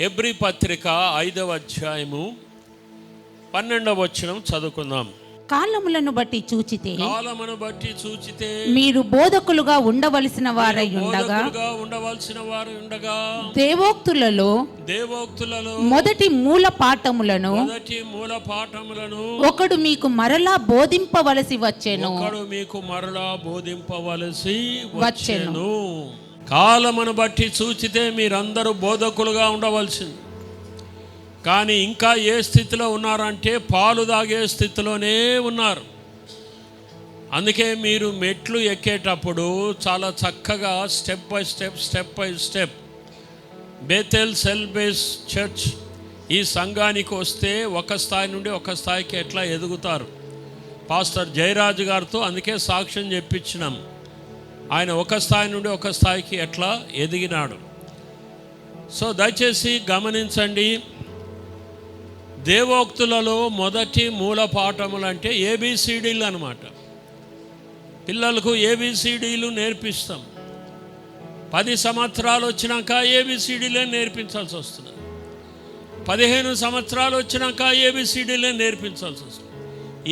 Hebrew పత్రిక 5వ అధ్యాయము 12వ వచనం చదువుకుందాం. కాలములను బట్టి చూచితే మీరు బోధకులుగా ఉండవలసిన వారై ఉండగా దేవోక్తులలో మొదటి మూల పాఠములను ఒకడు మీకు మరలా బోధింపవలసి వచ్చెను. కాలమును బట్టి చూచితే మీరందరూ బోధకులుగా ఉండవలసింది. కానీ ఇంకా ఏ స్థితిలో ఉన్నారంటే పాలు తాగే స్థితిలోనే ఉన్నారు. అందుకే మీరు మెట్లు ఎక్కేటప్పుడు చాలా చక్కగా స్టెప్ బై స్టెప్ బేతెల్ సెల్ బేస్ చర్చ్ ఈ సంఘానికి వస్తే ఒక స్థాయి నుండి ఒక స్థాయికి ఎట్లా ఎదుగుతారు. పాస్టర్ జయరాజు గారితో అందుకే సాక్ష్యం చెప్పించినాం. ఆయన ఒక స్థాయి నుండి ఒక స్థాయికి ఎట్లా ఎదిగినాడు. సో దయచేసి గమనించండి. దేవోక్తులలో మొదటి మూల పాఠములు అంటే ఏబిసిడీలు అన్నమాట. పిల్లలకు ఏబిసిడీలు నేర్పిస్తాం. 10 సంవత్సరాలు వచ్చినాక ఏబిసిడీలే నేర్పించాల్సి వస్తుంది. 15 సంవత్సరాలు వచ్చినాక ఏబిసిడీలే నేర్పించాల్సి వస్తుంది.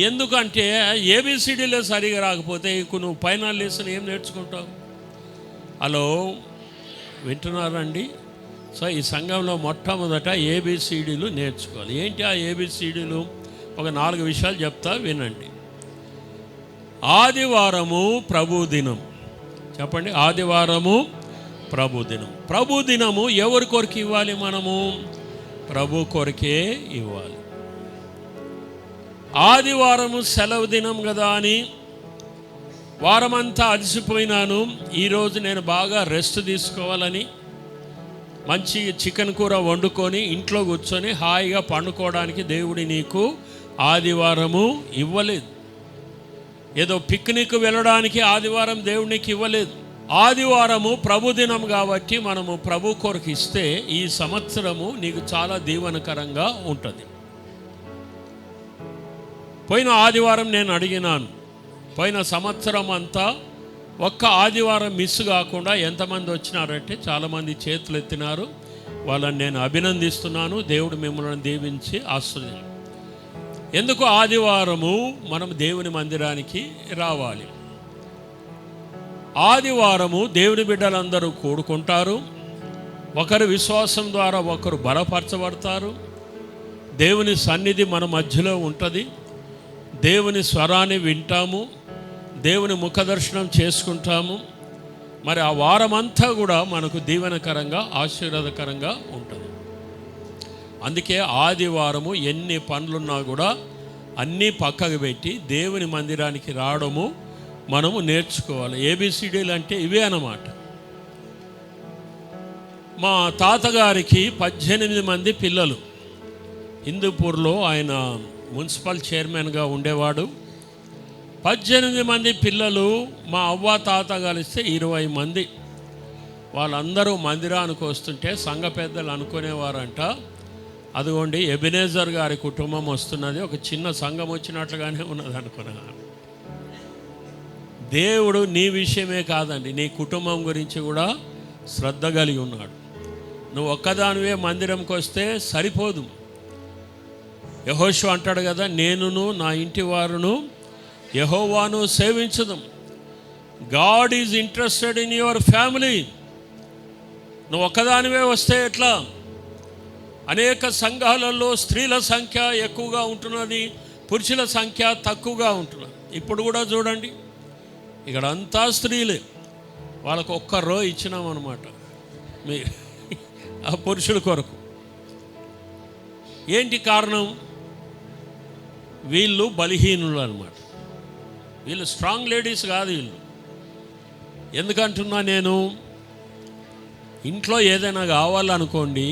ఎందుకంటే ఏబిసిడీలే సరిగా రాకపోతే నువ్వు పైన లెసన్ ఏం నేర్చుకుంటావు? హలో, వింటున్నారండి? సో ఈ సంఘంలో మొట్టమొదట ఏబిసిడీలు నేర్చుకోవాలి. ఏంటి ఆ ఏబిసిడీలు? ఒక 4 విషయాలు చెప్తా, వినండి. ఆదివారము ప్రభుదినం. చెప్పండి, ఆదివారము ప్రభుదినం. ప్రభుదినము ఎవరి కొరకు ఇవ్వాలి? మనము ప్రభు కొరకే ఇవ్వాలి. ఆదివారము సెలవు దినం కదా అని వారమంతా అలసిపోయినాను, ఈరోజు నేను బాగా రెస్ట్ తీసుకోవాలని మంచి చికెన్ కూర వండుకొని ఇంట్లో కూర్చొని హాయిగా పండుకోవడానికి దేవుడి నీకు ఆదివారము ఇవ్వలేదు. ఏదో పిక్నిక్ వెళ్ళడానికి ఆదివారం దేవుడికి ఇవ్వలేదు. ఆదివారము ప్రభుదినం కాబట్టి మనము ప్రభు కొరకు ఇస్తే ఈ సంవత్సరము నీకు చాలా దీవెనకరంగా ఉంటుంది. పోయిన ఆదివారం నేను అడిగినాను, పోయిన సంవత్సరం అంతా ఒక్క ఆదివారం మిస్ కాకుండా ఎంతమంది వచ్చినారంటే చాలామంది చేతులు ఎత్తినారు. వాళ్ళని నేను అభినందిస్తున్నాను. దేవుడు మిమ్మల్ని దీవించి ఆశీర్వదించు. ఎందుకు ఆదివారము మనం దేవుని మందిరానికి రావాలి? ఆదివారము దేవుని బిడ్డలందరూ కూడుకుంటారు. ఒకరి విశ్వాసం ద్వారా ఒకరు బలపరచబడతారు. దేవుని సన్నిధి మన మధ్యలో ఉంటుంది. దేవుని స్వరాన్ని వింటాము, దేవుని ముఖదర్శనం చేసుకుంటాము. మరి ఆ వారమంతా కూడా మనకు దీవెనకరంగా ఆశీర్వాదకరంగా ఉంటుంది. అందుకే ఆదివారము ఎన్ని పనులున్నా కూడా అన్నీ పక్కకు పెట్టి దేవుని మందిరానికి రావడము మనము నేర్చుకోవాలి. ఏబిసిడీలు అంటే ఇవే అన్నమాట. మా తాతగారికి 18 మంది పిల్లలు. హిందూపూర్లో ఆయన మున్సిపల్ చైర్మన్గా ఉండేవాడు. 18 మంది పిల్లలు. మా అవ్వ తాత కలిస్తే 20 మంది. వాళ్ళందరూ మందిరానికి వస్తుంటే సంఘ పెద్దలు అనుకునేవారంట, అదిగోండి ఎబెనేజర్ గారి కుటుంబం వస్తున్నది, ఒక చిన్న సంఘం వచ్చినట్లుగానే ఉన్నది అనుకున్నాను. దేవుడు నీ విషయమే కాదండి, నీ కుటుంబం గురించి కూడా శ్రద్ధ కలిగి ఉన్నాడు. నువ్వు ఒక్కదానివే మందిరంకి వస్తే సరిపోదు. యెహోషువ అంటాడు కదా, నేనును నా ఇంటి వారును యెహోవాను సేవించుదాం. God is interested in your family. నువ్వు ఒక్కదానివే వస్తే ఎట్లా? అనేక సంఘాలలో స్త్రీల సంఖ్య ఎక్కువగా ఉంటున్నది, పురుషుల సంఖ్య తక్కువగా ఉంటున్నది. ఇప్పుడు కూడా చూడండి, ఇక్కడ అంతా స్త్రీలే. వాళ్ళకు ఒక్క రో ఇచ్చినామన్నమాట మీ ఆ పురుషుల కొరకు. ఏంటి కారణం? వీళ్ళు బలహీనులు అన్నమాట. వీళ్ళు స్ట్రాంగ్ లేడీస్ కాదు వీళ్ళు. ఎందుకంటున్నా నేను, ఇంట్లో ఏదైనా కావాలనుకోండి,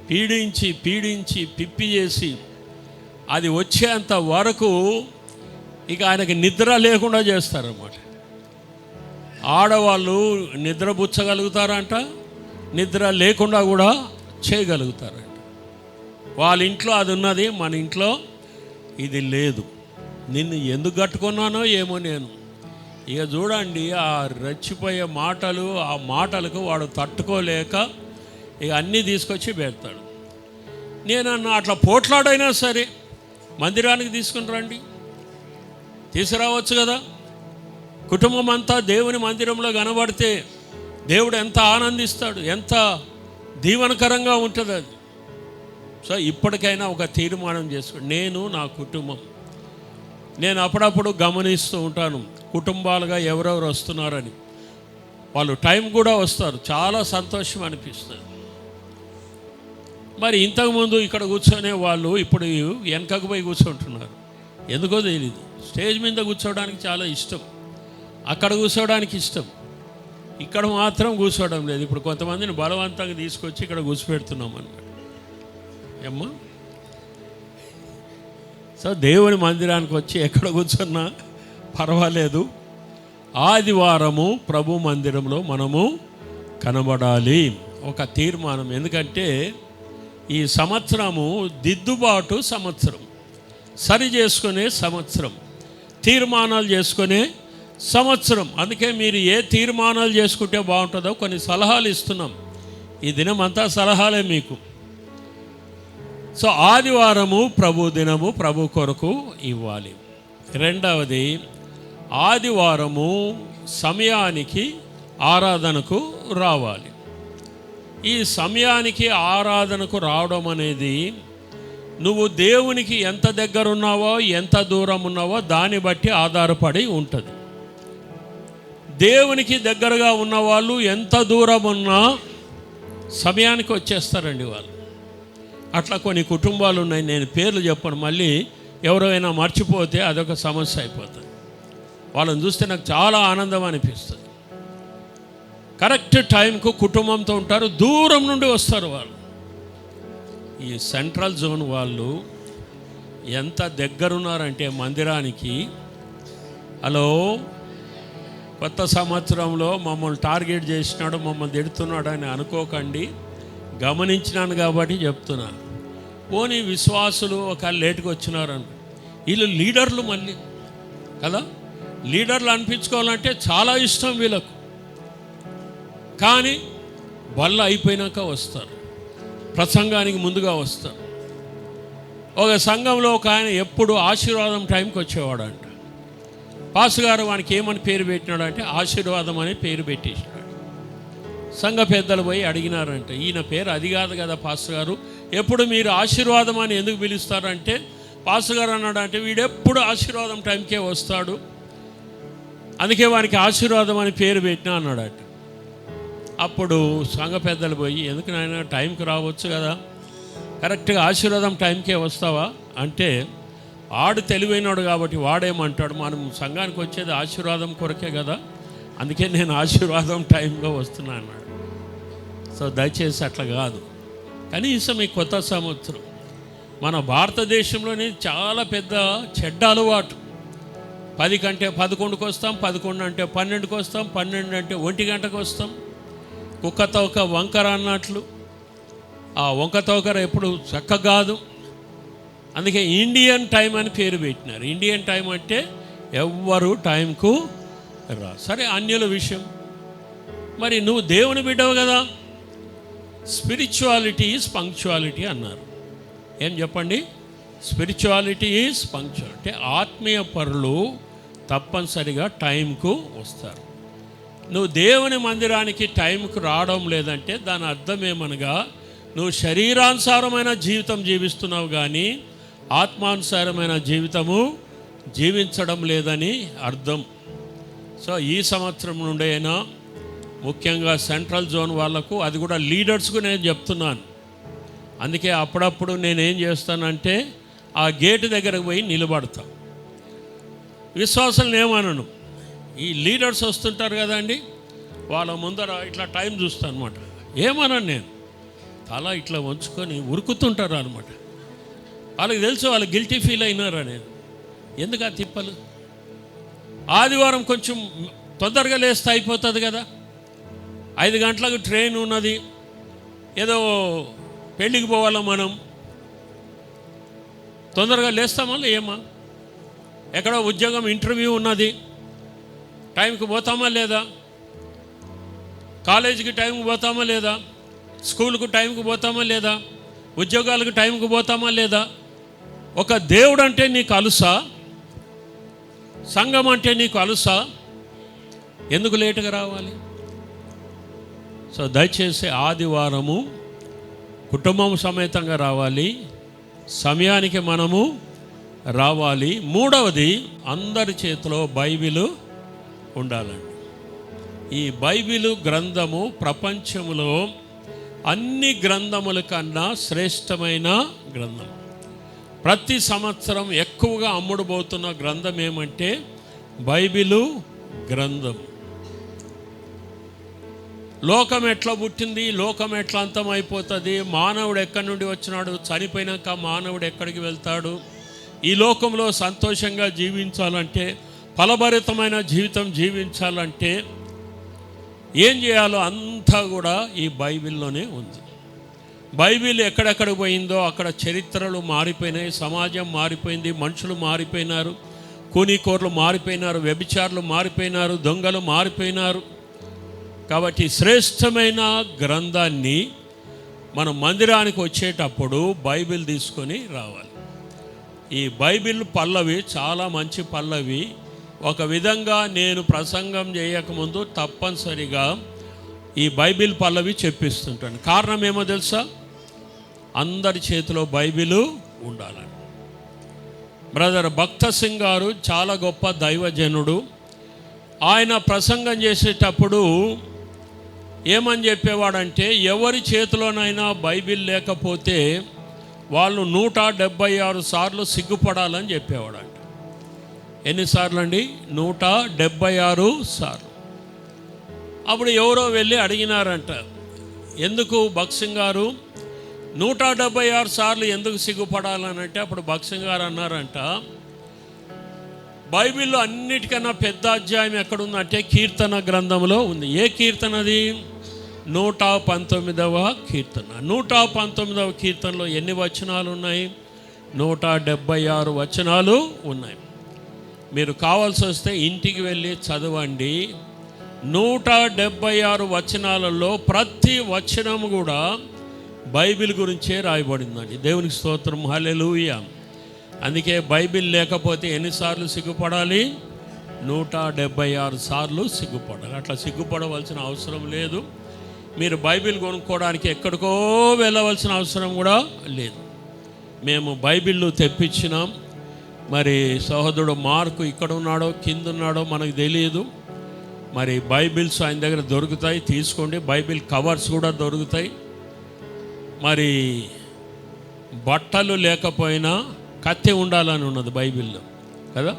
పీడించి పిప్పి చేసి అది వచ్చేంత వరకు ఇక ఆయనకి నిద్ర లేకుండా చేస్తారన్నమాట. ఆడవాళ్ళు నిద్రపుచ్చగలుగుతారంట, నిద్ర లేకుండా కూడా చేయగలుగుతారంట. వాళ్ళ ఇంట్లో అది ఉన్నది, మన ఇంట్లో ఇది లేదు. నిన్ను ఎందుకు కట్టుకున్నానో ఏమో నేను. ఇక చూడండి, ఆ రెచ్చిపోయే మాటలు, ఆ మాటలకు వాడు తట్టుకోలేక ఇక అన్నీ తీసుకొచ్చి పెడతాడు. నేనన్నా అట్లా పోట్లాడైనా సరే మందిరానికి తీసుకుని రండి, తీసుకురావచ్చు కదా. కుటుంబం అంతా దేవుని మందిరంలో కనబడితే దేవుడు ఎంత ఆనందిస్తాడు, ఎంత దీవనకరంగా ఉంటుంది అది. సో ఇప్పటికైనా ఒక తీర్మానం చేసుకోండి, నేను నా కుటుంబం. నేను అప్పుడప్పుడు గమనిస్తూ ఉంటాను కుటుంబాలుగా ఎవరెవరు వస్తున్నారని. వాళ్ళు టైం కూడా వస్తారు, చాలా సంతోషం అనిపిస్తుంది. మరి ఇంతకుముందు ఇక్కడ కూర్చొనే వాళ్ళు ఇప్పుడు వెనకకు పోయి కూర్చుంటున్నారు, ఎందుకో తెలియదు. స్టేజ్ మీద కూర్చోవడానికి చాలా ఇష్టం, అక్కడ కూర్చోవడానికి ఇష్టం, ఇక్కడ మాత్రం కూర్చోవడం లేదు. ఇప్పుడు కొంతమందిని బలవంతంగా తీసుకొచ్చి ఇక్కడ కూర్చోపెడుతున్నాం అన్నమాట. ఏమ్మా, సో దేవుని మందిరానికి వచ్చి ఎక్కడ కూర్చున్నా పర్వాలేదు, ఆదివారము ప్రభు మందిరంలో మనము కనబడాలి. ఒక తీర్మానం. ఎందుకంటే ఈ సంవత్సరము దిద్దుబాటు సంవత్సరం, సరి చేసుకునే సంవత్సరం, తీర్మానాలు చేసుకునే సంవత్సరం. అందుకే మీరు ఏ తీర్మానాలు చేసుకుంటే బాగుంటుందో కొన్ని సలహాలు ఇస్తున్నాం. ఈ దినం అంతా సలహాలే మీకు. సో ఆదివారము ప్రభు దినము, ప్రభు కొరకు ఇవ్వాలి. రెండవది, ఆదివారము సమయానికి ఆరాధనకు రావాలి. ఈ సమయానికి ఆరాధనకు రావడం అనేది నువ్వు దేవునికి ఎంత దగ్గర ఉన్నావో, ఎంత దూరం ఉన్నావో దాన్ని బట్టి ఆధారపడి ఉంటుంది. దేవునికి దగ్గరగా ఉన్నవాళ్ళు ఎంత దూరం ఉన్నా సమయానికి వచ్చేస్తారండి వాళ్ళు. అట్లా కొన్ని కుటుంబాలు ఉన్నాయి, నేను పేర్లు చెప్పను, మళ్ళీ ఎవరైనా మర్చిపోతే అదొక సమస్య అయిపోతుంది. వాళ్ళని చూస్తే నాకు చాలా ఆనందం అనిపిస్తుంది. కరెక్ట్ టైంకు కుటుంబంతో ఉంటారు, దూరం నుండి వస్తారు వాళ్ళు. ఈ సెంట్రల్ జోన్ వాళ్ళు ఎంత దగ్గరున్నారంటే మందిరానికి, హలో, కొత్త సంవత్సరంలో మమ్మల్ని టార్గెట్ చేసినాడు, మమ్మల్ని తిడుతున్నాడు అని అనుకోకండి, గమనించినాను కాబట్టి చెప్తున్నాను. పోనీ విశ్వాసులు ఒక లేటుగా వచ్చినారని, వీళ్ళు లీడర్లు మళ్ళీ కదా, లీడర్లు అనిపించుకోవాలంటే చాలా ఇష్టం వీళ్ళకు. కానీ వల్ల అయిపోయినాక వస్తారు, ప్రసంగానికి ముందుగా వస్తారు. ఒక సంఘంలో ఒక ఆయన ఎప్పుడు ఆశీర్వాదం టైంకి వచ్చేవాడంట. పాస్టర్ గారు వానికి ఏమని పేరు పెట్టినాడు అంటే ఆశీర్వాదం అనే పేరు పెట్టేసినాడు. సంఘ పెద్దలు పోయి అడిగినారంట, ఈయన పేరు అది కాదు కదా పాస్టర్ గారు, ఎప్పుడు మీరు ఆశీర్వాదం అని ఎందుకు పిలుస్తారంటే, పాస్టర్ గారు అన్నాడు అంటే వీడెప్పుడు ఆశీర్వాదం టైంకే వస్తాడు, అందుకే వానికి ఆశీర్వాదం అని పేరు పెట్టినా అన్నాడట. అప్పుడు సంఘ పెద్దలు పోయి, ఎందుకు నాయన టైంకి రావచ్చు కదా, కరెక్ట్గా ఆశీర్వాదం టైంకే వస్తావా అంటే, ఆడు తెలివైనాడు కాబట్టి వాడేమంటాడు, మనం సంఘానికి వచ్చేది ఆశీర్వాదం కొరకే కదా, అందుకే నేను ఆశీర్వాదం టైంగా వస్తున్నా అన్నాడు. సో దయచేసి అట్లా కాదు. కనీసం ఈ కొత్త సంవత్సరం మన భారతదేశంలోని చాలా పెద్ద చెడ్డ అలవాటు. 10 కంటే 11కి వస్తాం, 11 అంటే 12కి వస్తాం, 12 అంటే 1 గంటకు వస్తాం. కుక్కతో ఒక వంకర అన్నట్లు ఆ వంక తోకర ఎప్పుడు చక్క కాదు. అందుకే ఇండియన్ టైం అని పేరు పెట్టినారు. ఇండియన్ టైం అంటే ఎవ్వరు టైంకు రా. సరే, అన్యుల విషయం, మరి నువ్వు దేవుని బిడ్డవు కదా, స్పిరిచువాలిటీ ఈజ్ పంక్చువాలిటీ అన్నారు. ఏం చెప్పండి? Spirituality is punctuality. ఆత్మీయ పరులు తప్పనిసరిగా టైంకు వస్తారు. నువ్వు దేవుని మందిరానికి టైంకు రావడం లేదంటే దాని అర్థం ఏమనగా, నువ్వు శరీరానుసారమైన జీవితం జీవిస్తున్నావు కానీ ఆత్మానుసారమైన జీవితము జీవించడం లేదని అర్థం. సో ఈ సంవత్సరం నుండి అయినా ముఖ్యంగా సెంట్రల్ జోన్ వాళ్ళకు, అది కూడా లీడర్స్కు నేను చెప్తున్నాను. అందుకే అప్పుడప్పుడు నేనేం చేస్తానంటే ఆ గేటు దగ్గరకు పోయి నిలబడతా. విశ్వాసాలను ఏమనను, ఈ లీడర్స్ వస్తుంటారు కదండి, వాళ్ళ ముందర ఇట్లా టైం చూస్తాను అనమాట. ఏమనను నేను, తల ఇట్లా వంచుకొని ఉరుకుతుంటారు అనమాట. వాళ్ళకి తెలుసు వాళ్ళు గిల్టీ ఫీల్ అయినారు అనేది. ఎందుకు ఆ తిప్పలు? ఆదివారం కొంచెం తొందరగా లేస్తే అయిపోతుంది కదా, 5 గంటలకు ట్రైన్ ఉన్నది, ఏదో పెళ్ళికి పోవాలా, మనం తొందరగా లేస్తామా ఏమా? ఎక్కడో ఉద్యోగం ఇంటర్వ్యూ ఉన్నది, టైంకి పోతామా లేదా? కాలేజీకి టైంకి పోతామా లేదా? స్కూల్కు టైంకి పోతామా లేదా? ఉద్యోగాలకు టైంకి పోతామా లేదా? ఒక దేవుడు అంటే నీకు అలుసా? సంఘం అంటే నీకు అలుసా? ఎందుకు లేటుగా రావాలి? సో దయచేసి ఆదివారము కుటుంబం సమేతంగా రావాలి, సమయానికి మనము రావాలి. మూడవది, అందరి చేతిలో బైబిలు ఉండాలండి. ఈ బైబిలు గ్రంథము ప్రపంచంలో అన్ని గ్రంథముల కన్నా శ్రేష్టమైన గ్రంథం. ప్రతి సంవత్సరం ఎక్కువగా అమ్ముడుపోతున్న గ్రంథం ఏమంటే బైబిలు గ్రంథం. లోకం ఎట్లా పుట్టింది, లోకం ఎట్లా అంతమైపోతుంది, మానవుడు ఎక్కడి నుండి వచ్చినాడు, చనిపోయినాక మానవుడు ఎక్కడికి వెళ్తాడు, ఈ లోకంలో సంతోషంగా జీవించాలంటే, ఫలభరితమైన జీవితం జీవించాలంటే ఏం చేయాలో అంతా కూడా ఈ బైబిల్లోనే ఉంది. బైబిల్ ఎక్కడెక్కడ పోయిందో అక్కడ చరిత్రలు మారిపోయినాయి, సమాజం మారిపోయింది, మనుషులు మారిపోయినారు, కూనీకోర్లు మారిపోయినారు, వ్యభిచారులు మారిపోయినారు, దొంగలు మారిపోయినారు. కాబట్టి శ్రేష్టమైన గ్రంథాన్ని మనం మందిరానికి వచ్చేటప్పుడు బైబిల్ తీసుకొని రావాలి. ఈ బైబిల్ పల్లవి చాలా మంచి పల్లవి. ఒక విధంగా నేను ప్రసంగం చేయకముందు తప్పనిసరిగా ఈ బైబిల్ పల్లవి చెప్పిస్తుంటాను. కారణం ఏమో తెలుసా? అందరి చేతిలో బైబిలు ఉండాలని. బ్రదర్ భక్త సింగ్ గారు చాలా గొప్ప దైవజనుడు. ఆయన ప్రసంగం చేసేటప్పుడు ఏమని చెప్పేవాడంటే, ఎవరి చేతిలోనైనా బైబిల్ లేకపోతే వాళ్ళు 176 సార్లు సిగ్గుపడాలని చెప్పేవాడంట. ఎన్నిసార్లు అండి? 176 సార్లు. అప్పుడు ఎవరో వెళ్ళి అడిగినారంట, ఎందుకు భక్సింగ్ గారు 176 సార్లు ఎందుకు సిగ్గుపడాలనంటే, అప్పుడు భక్సింగ్ గారు అన్నారంట, బైబిల్లో అన్నిటికన్నా పెద్ద అధ్యాయం ఎక్కడుందంటే కీర్తన గ్రంథంలో ఉంది. ఏ కీర్తనది? 119వ కీర్తన. 119వ కీర్తనలో ఎన్ని వచనాలు ఉన్నాయి? 176 వచనాలు ఉన్నాయి. మీరు కావాల్సి వస్తే ఇంటికి వెళ్ళి చదవండి. 176 వచనాలలో ప్రతి వచనం కూడా బైబిల్ గురించే రాయబడిందండి. దేవునికి స్తోత్రం, హల్లెలూయా. అందుకే బైబిల్ లేకపోతే ఎన్నిసార్లు సిగ్గుపడాలి? 176 సార్లు సిగ్గుపడాలి. అట్లా సిగ్గుపడవలసిన అవసరం లేదు. మీరు బైబిల్ కొనుక్కోవడానికి ఎక్కడికో వెళ్ళవలసిన అవసరం కూడా లేదు. మేము బైబిల్ తెప్పించినాం. మరి సహోదరుడు మార్కు ఇక్కడ ఉన్నాడో కింద ఉన్నాడో మనకు తెలియదు. మరి బైబిల్స్ ఆయన దగ్గర దొరుకుతాయి, తీసుకోండి. బైబిల్ కవర్స్ కూడా దొరుకుతాయి. మరి బట్టలు లేకపోయినా కత్తి ఉండాలని ఉన్నది బైబిల్లో కదా.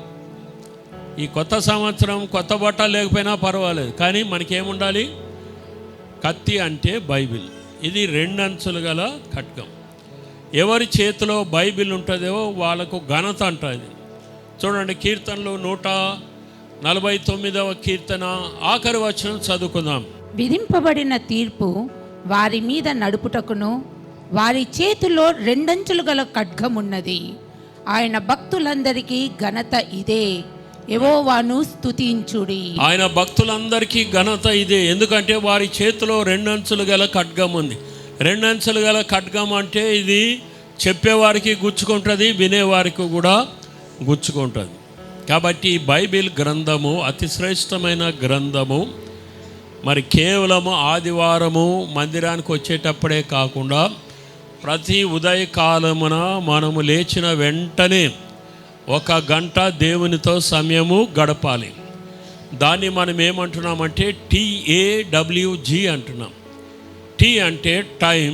ఈ కొత్త సంవత్సరం కొత్త బట్టలు లేకపోయినా పర్వాలేదు, కానీ మనకేముండాలి? కత్తి అంటే బైబిల్. ఇది 2 అంచులు గల ఖడ్గం. ఎవరి చేతిలో బైబిల్ ఉంటుందో వాళ్ళకు ఘనత అంటుంది. చూడండి, కీర్తనలు 149వ కీర్తన ఆఖరి వచనం చదువుకుందాం. విధింపబడిన తీర్పు వారి మీద నడుపుటకును వారి చేతిలో 2 అంచులు గల ఖడ్గమున్నది. ఆయన భక్తులందరికీ ఘనత ఇదే, యెహోవాను స్తుతించుడి. ఆయన భక్తులందరికీ ఘనత ఇదే. ఎందుకంటే వారి చేతిలో 2 అంచులు గల ఖడ్గం ఉంది. 2 అంచులు గల ఖడ్గం అంటే ఇది చెప్పేవారికి గుచ్చుకుంటుంది, వినేవారికి కూడా గుచ్చుకుంటుంది. కాబట్టి బైబిల్ గ్రంథము అతి శ్రేష్టమైన గ్రంథము. మరి కేవలము ఆదివారము మందిరానికి వచ్చేటప్పుడే కాకుండా ప్రతి ఉదయకాలమున మనము లేచిన వెంటనే 1 గంట దేవునితో సమయము గడపాలి. దాన్ని మనం ఏమంటున్నామంటే TAWG అంటున్నాం. T అంటే టైం,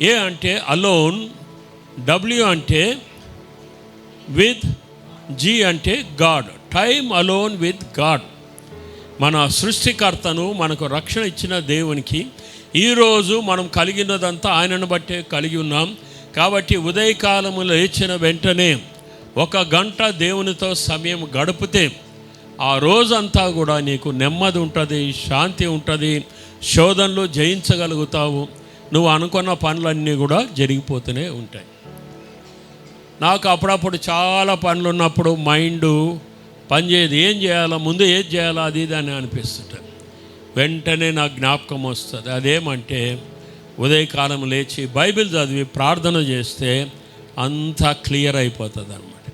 A అంటే అలోన్, W అంటే విత్, G అంటే God. Time alone with God. మన సృష్టికర్తను, మనకు రక్షణ ఇచ్చిన దేవునికి ఈరోజు మనం కలిగినదంతా ఆయనను బట్టే కలిగి ఉన్నాం. కాబట్టి ఉదయకాలము లేచిన వెంటనే 1 గంట దేవునితో సమయం గడిపితే ఆ రోజంతా కూడా నీకు నెమ్మది ఉంటుంది, శాంతి ఉంటుంది, శోధనలు జయించగలుగుతావు. నువ్వు అనుకున్న పనులన్నీ కూడా జరిగిపోతూనే ఉంటాయి. నాకు అప్పుడప్పుడు చాలా పనులు ఉన్నప్పుడు మైండ్ పనిచేయదు. ఏం చేయాలా, ముందు ఏది చేయాలా, అది ఇది అని అనిపిస్తుంటుంది. వెంటనే నాకు జ్ఞాపకం వస్తుంది. అదేమంటే ఉదయకాలం లేచి బైబిల్ చదివి ప్రార్థన చేస్తే అంతా క్లియర్ అయిపోతుంది అన్నమాట.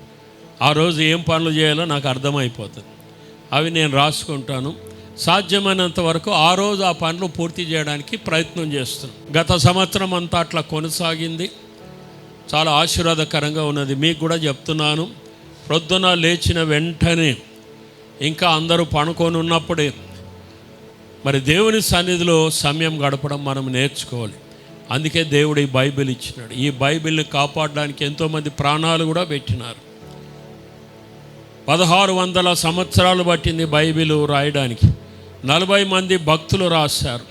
ఆ రోజు ఏం పనులు చేయాలో నాకు అర్థమైపోతుంది. అవి నేను రాసుకుంటాను. సాధ్యమైనంత వరకు ఆ రోజు ఆ పనులు పూర్తి చేయడానికి ప్రయత్నం చేస్తున్నాను. గత సంవత్సరం అంతా అట్లా కొనసాగింది. చాలా ఆశీర్వాదకరంగా ఉన్నది. మీకు కూడా చెప్తున్నాను, ప్రొద్దున లేచిన వెంటనే ఇంకా అందరూ పనుకొని ఉన్నప్పుడే మరి దేవుని సన్నిధిలో సమయం గడపడం మనం నేర్చుకోవాలి. అందుకే దేవుడు ఈ బైబిల్ ఇచ్చినాడు. ఈ బైబిల్ని కాపాడడానికి ఎంతోమంది ప్రాణాలు కూడా పెట్టినారు. 1600 సంవత్సరాలు పట్టింది బైబిల్ రాయడానికి. 40 మంది భక్తులు రాశారు.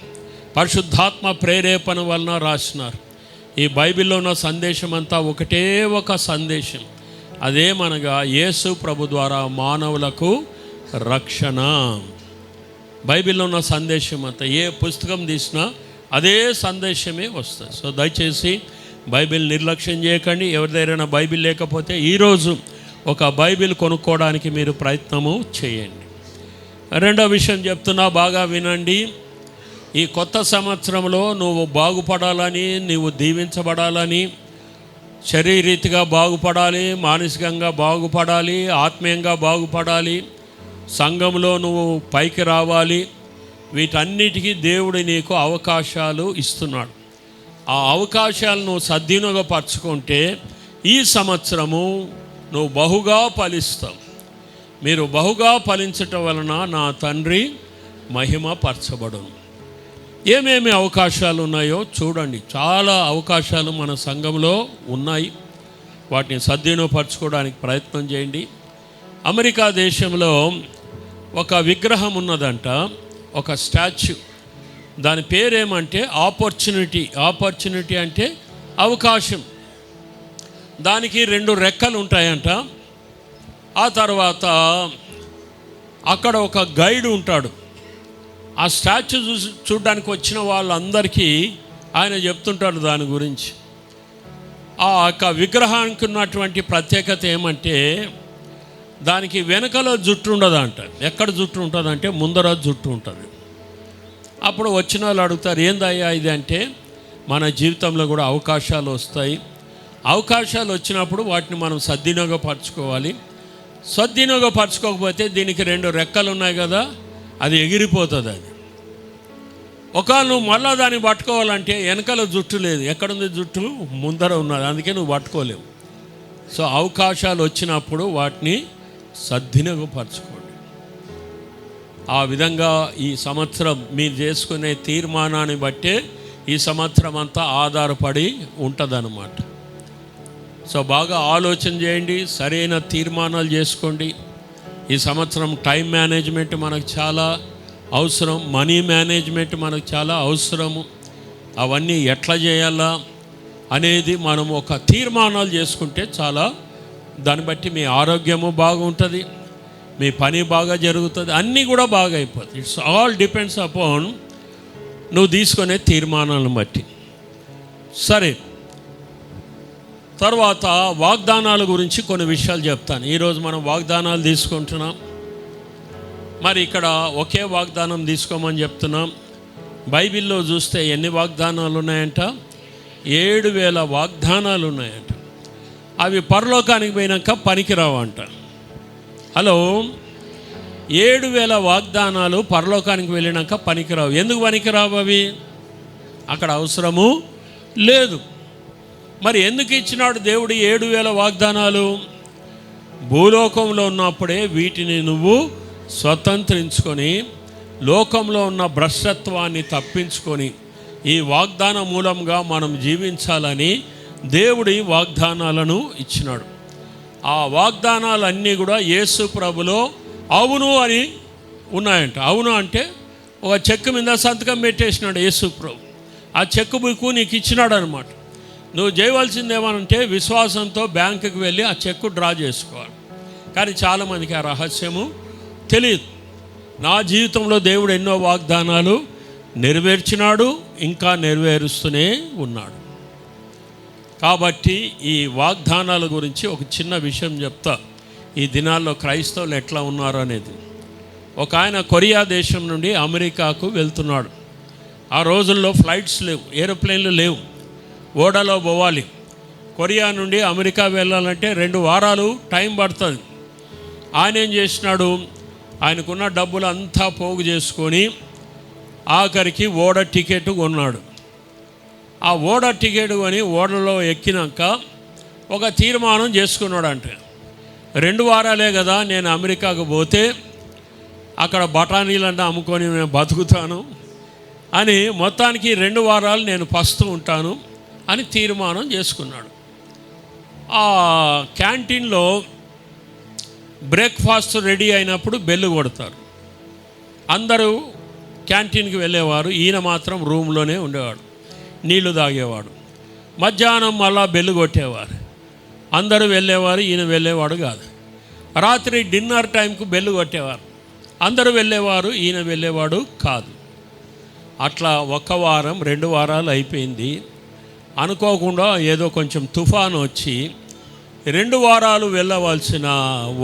పరిశుద్ధాత్మ ప్రేరేపణ వలన రాసినారు. ఈ బైబిల్లో ఉన్న సందేశం అంతా ఒకటే ఒక సందేశం. అదేమనగా యేసు ప్రభు ద్వారా మానవులకు రక్షణ. బైబిల్లో ఉన్న సందేశం అంతా ఏ పుస్తకం తీసినా అదే సందేశమే వస్తుంది. సో దయచేసి బైబిల్ నిర్లక్ష్యం చేయకండి. ఎవరి దగ్గరైనా బైబిల్ లేకపోతే ఈరోజు ఒక బైబిల్ కొనుక్కోవడానికి మీరు ప్రయత్నము చేయండి. రెండో విషయం చెప్తున్నా, బాగా వినండి. ఈ కొత్త సంవత్సరంలో నువ్వు బాగుపడాలని, నువ్వు దీవించబడాలని, శరీరీతిగా బాగుపడాలి, మానసికంగా బాగుపడాలి, ఆత్మీయంగా బాగుపడాలి, సంఘంలో నువ్వు పైకి రావాలి. వీటన్నిటికీ దేవుడు నీకు అవకాశాలు ఇస్తున్నాడు. ఆ అవకాశాలను సద్వినియోగపరచుకుంటే ఈ సంవత్సరము నువ్వు బహుగా ఫలిస్తావు. మీరు బహుగా ఫలించటం వలన నా తండ్రి మహిమ పరచబడును. ఏమేమి అవకాశాలు ఉన్నాయో చూడండి. చాలా అవకాశాలు మన సంఘంలో ఉన్నాయి. వాటిని సద్వినియోగపరచుకోవడానికి ప్రయత్నం చేయండి. అమెరికా దేశంలో ఒక విగ్రహం ఉన్నదంట, ఒక స్టాచ్యూ. దాని పేరేమంటే ఆపర్చునిటీ. ఆపర్చునిటీ అంటే అవకాశం. దానికి 2 రెక్కలు ఉంటాయంట. ఆ తర్వాత అక్కడ ఒక గైడ్ ఉంటాడు. ఆ స్టాచ్యూ చూడడానికి వచ్చిన వాళ్ళందరికీ ఆయన చెప్తుంటాడు దాని గురించి. ఆ యొక్క విగ్రహానికి ఉన్నటువంటి ప్రత్యేకత ఏమంటే దానికి వెనకలో జుట్టు ఉండదంట. ఎక్కడ జుట్టు ఉంటుందంటే ముందర జుట్టు ఉంటుంది. అప్పుడు వచ్చిన వాళ్ళు అడుగుతారు, ఏందయ్యా ఇది అంటే, మన జీవితంలో కూడా అవకాశాలు వస్తాయి. అవకాశాలు వచ్చినప్పుడు వాటిని మనం సద్వినియోగపరచుకోవాలి. సద్వినియోగపరచుకోకపోతే దీనికి 2 రెక్కలు ఉన్నాయి కదా, అది ఎగిరిపోతుంది. అది ఒకవేళ నువ్వు మళ్ళా దాన్ని పట్టుకోవాలంటే వెనకాల జుట్టు లేదు. ఎక్కడుంది జుట్టు? ముందర ఉన్నది. అందుకే నువ్వు పట్టుకోలేవు. సో అవకాశాలు వచ్చినప్పుడు వాటిని సద్వినియోగపరచుకోండి. ఆ విధంగా ఈ సంవత్సరం మీరు చేసుకునే తీర్మానాన్ని బట్టే ఈ సంవత్సరం అంతా ఆధారపడి ఉంటుందన్నమాట. సో బాగా ఆలోచన చేయండి, సరైన తీర్మానాలు చేసుకోండి. ఈ సంవత్సరం టైం మేనేజ్మెంట్ మనకు చాలా అవసరం, మనీ మేనేజ్మెంట్ మనకు చాలా అవసరము. అవన్నీ ఎట్లా చేయాలా అనేది మనం ఒక తీర్మానాలు చేసుకుంటే చాలా, దాన్ని బట్టి మీ ఆరోగ్యము బాగుంటుంది, మీ పని బాగా జరుగుతుంది, అన్నీ కూడా బాగా అయిపోతుంది. ఇట్స్ ఆల్ డిపెండ్స్ అపాన్ నువ్వు తీసుకునే తీర్మానాలను బట్టి. సరే, తర్వాత వాగ్దానాల గురించి కొన్ని విషయాలు చెప్తాను. ఈరోజు మనం వాగ్దానాలు తీసుకుంటున్నాం. మరి ఇక్కడ ఒకే వాగ్దానం తీసుకోమని చెప్తున్నాం. బైబిల్లో చూస్తే ఎన్ని వాగ్దానాలు ఉన్నాయంట? 7000 వాగ్దానాలు ఉన్నాయంట. అవి పరలోకానికి పోయినాక పనికిరావంట. హలో, 7000 వాగ్దానాలు పరలోకానికి వెళ్ళినాక పనికిరావు. ఎందుకు పనికిరావు? అవి అక్కడ అవసరము లేదు. మరి ఎందుకు ఇచ్చినాడు దేవుడు 7000 వాగ్దానాలు? భూలోకంలో ఉన్నప్పుడే వీటిని నువ్వు స్వతంత్రించుకొని లోకంలో ఉన్న భ్రష్టత్వాన్ని తప్పించుకొని ఈ వాగ్దాన మూలంగా మనం జీవించాలని దేవుడి వాగ్దానాలను ఇచ్చినాడు. ఆ వాగ్దానాలన్నీ కూడా యేసు ప్రభులో అవును అని ఉన్నాయంట. అవును అంటే ఒక చెక్ మీద సంతకం పెట్టేసినాడు యేసు ప్రభు. ఆ చెక్ బుక్ నీకు ఇచ్చినాడు అనమాట. నువ్వు చేయవలసిందేమనంటే విశ్వాసంతో బ్యాంకుకి వెళ్ళి ఆ చెక్కు డ్రా చేసుకోవాలి. కానీ చాలామందికి ఆ రహస్యము తెలియదు. నా జీవితంలో దేవుడు ఎన్నో వాగ్దానాలు నెరవేర్చినాడు, ఇంకా నెరవేరుస్తూనే ఉన్నాడు. కాబట్టి ఈ వాగ్దానాల గురించి ఒక చిన్న విషయం చెప్తా. ఈ దినాల్లో క్రైస్తవులు ఎట్లా ఉన్నారు అనేది. ఒక ఆయన కొరియా దేశం నుండి అమెరికాకు వెళ్తున్నాడు. ఆ రోజుల్లో ఫ్లైట్స్ లేవు, ఏరోప్లేన్లు లేవు, ఓడలో పోవాలి. కొరియా నుండి అమెరికా వెళ్ళాలంటే 2 వారాలు టైం పడుతుంది. ఆయన ఏం చేసినాడు, ఆయనకున్న డబ్బులు అంతా పోగు చేసుకొని ఆఖరికి ఓడ టికెట్ కొన్నాడు. ఆ ఓడ టికెట్ కొని ఓడలో ఎక్కినాక ఒక తీర్మానం చేసుకున్నాడు. అంటే 2 వారాలే కదా నేను అమెరికాకు పోతే అక్కడ బఠానీలంటే అమ్ముకొని నేను బతుకుతాను అని, మొత్తానికి 2 వారాలు నేను పస్తూ ఉంటాను అని తీర్మానం చేసుకున్నాడు. ఆ క్యాంటీన్లో బ్రేక్ఫాస్ట్ రెడీ అయినప్పుడు బెల్లు కొడతారు. అందరూ క్యాంటీన్కి వెళ్ళేవారు, ఈయన మాత్రం రూమ్లోనే ఉండేవాడు, నీళ్లు తాగేవాడు. మధ్యాహ్నం మళ్ళా బెల్లు కొట్టేవారు, అందరూ వెళ్ళేవారు, ఈయన వెళ్ళేవాడు కాదు. రాత్రి డిన్నర్ టైంకు బెల్లు కొట్టేవారు, అందరూ వెళ్ళేవారు, ఈయన వెళ్ళేవాడు కాదు. అట్లా 1 వారం 2 వారాలు అయిపోయింది. అనుకోకుండా ఏదో కొంచెం తుఫాను వచ్చి 2 వారాలు వెళ్ళవలసిన